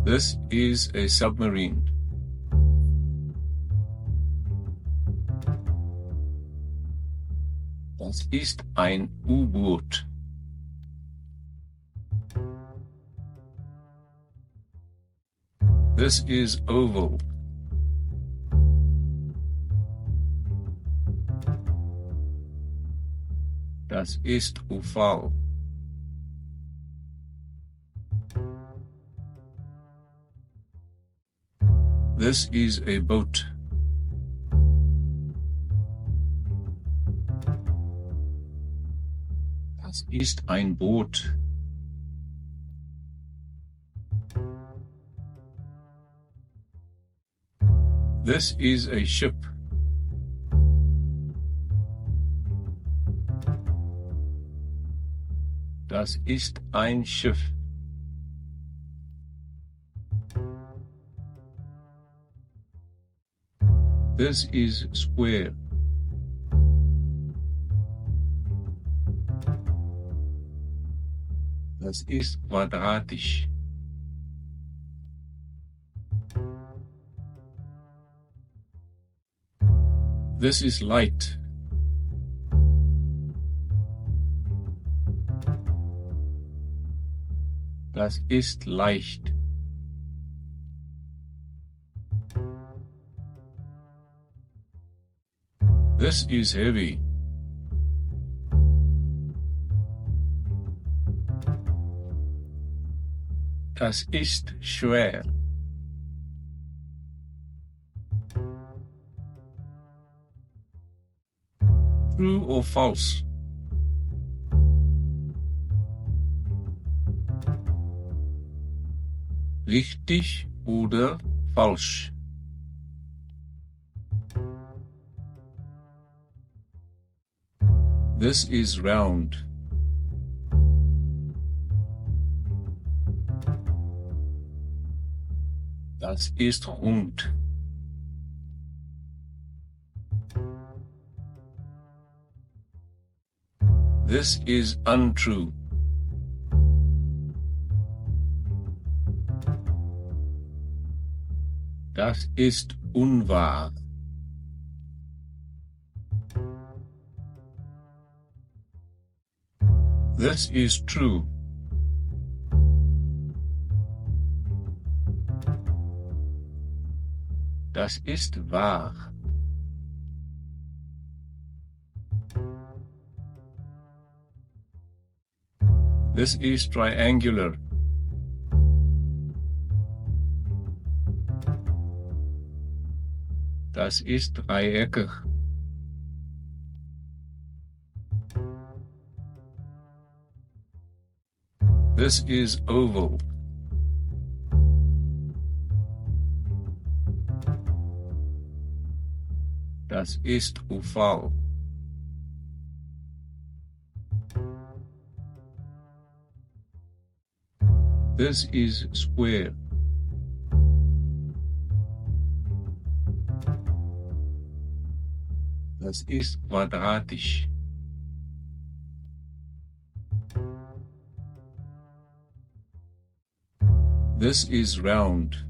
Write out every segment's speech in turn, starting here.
This is a submarine. Das ist ein U-Boot. This is oval. Das ist oval. This is a boat. Das ist ein Boot. This is a ship. Das ist ein Schiff. This is square. Das ist quadratisch. This is light. Das ist leicht. This is heavy. Das ist schwer. True or false? Richtig oder falsch? This is round. Das ist rund. This is untrue. Das ist unwahr. This is true. Das ist wahr. This is triangular. Das ist dreieckig. This is oval. Das ist oval. This is square. Das ist quadratisch. This is round.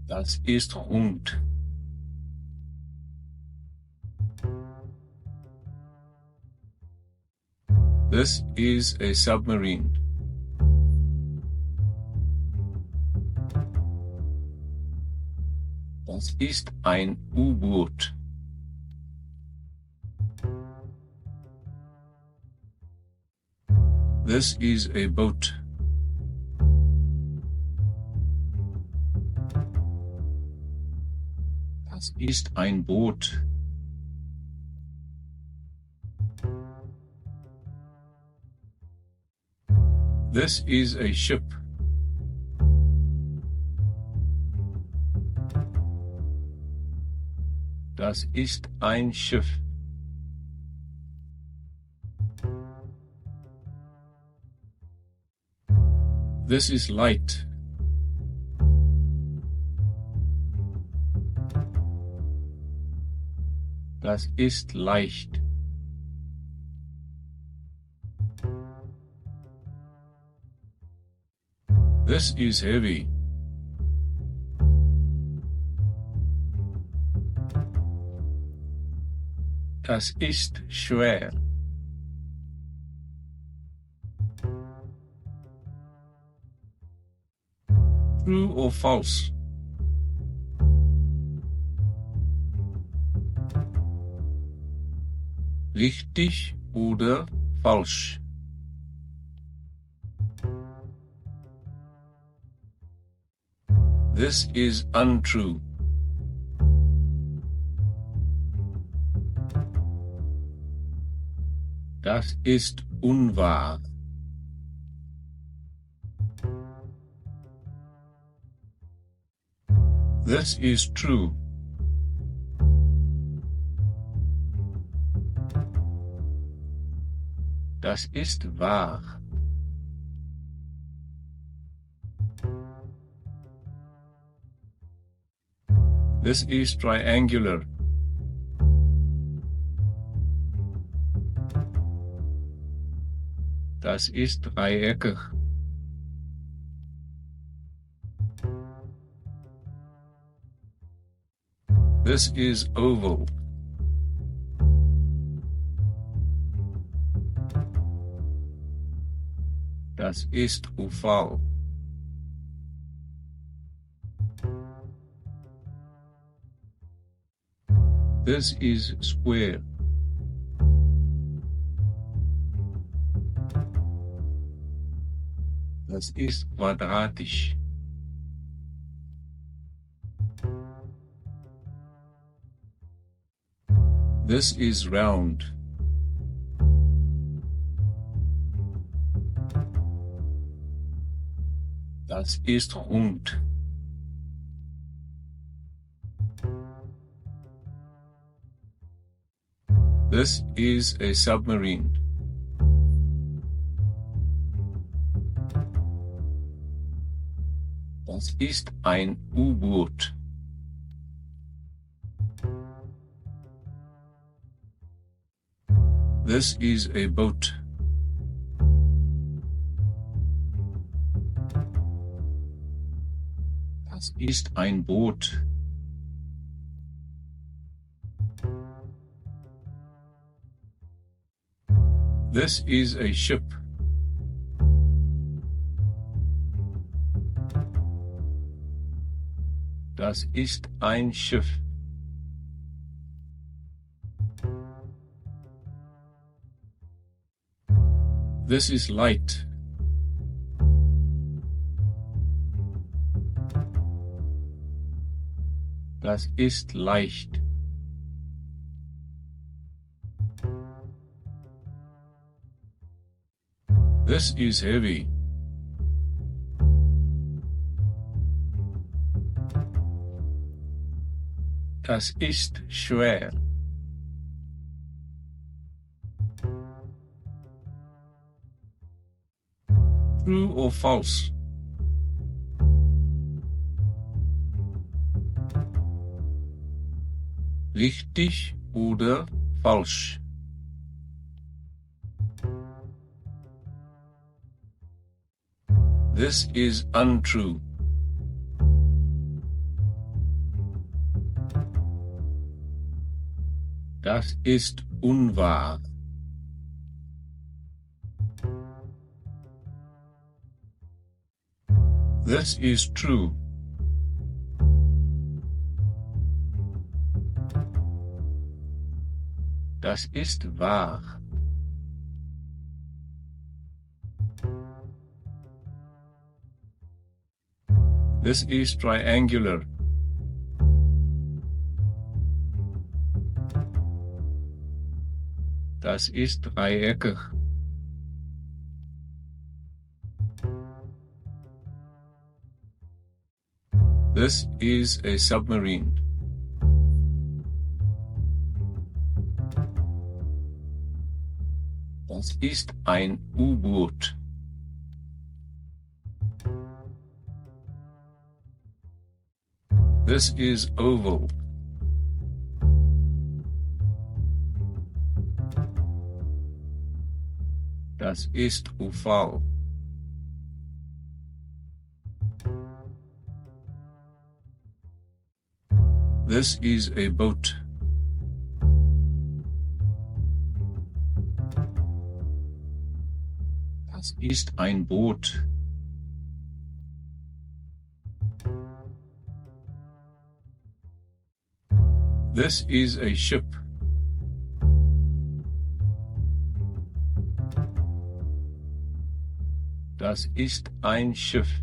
Das ist rund. This is a submarine. Das ist ein U-Boot. This is a boat. Das ist ein Boot. This is a ship. Das ist ein Schiff. This is light. Das ist leicht. This is heavy. Das ist schwer. True or false? Richtig oder falsch? This is untrue. Das ist unwahr. This is true. Das ist wahr. This is triangular. Das ist dreieckig. This is oval. Das ist oval. This is square. Das ist quadratisch. This is round. Das ist rund. This is a submarine. Das ist ein U-Boot. This is a boat. Das ist ein Boot. This is a ship. Das ist ein Schiff. This is light. Das ist leicht. This is heavy. Das ist schwer. True or false? Richtig oder falsch? This is untrue. Das ist unwahr. This is true. Das ist wahr. This is triangular. Das ist dreieckig. This is a submarine. Das ist ein U-Boot. This is oval. Das ist oval. This is a boat. Das ist ein Boot. This is a ship. Das ist ein Schiff.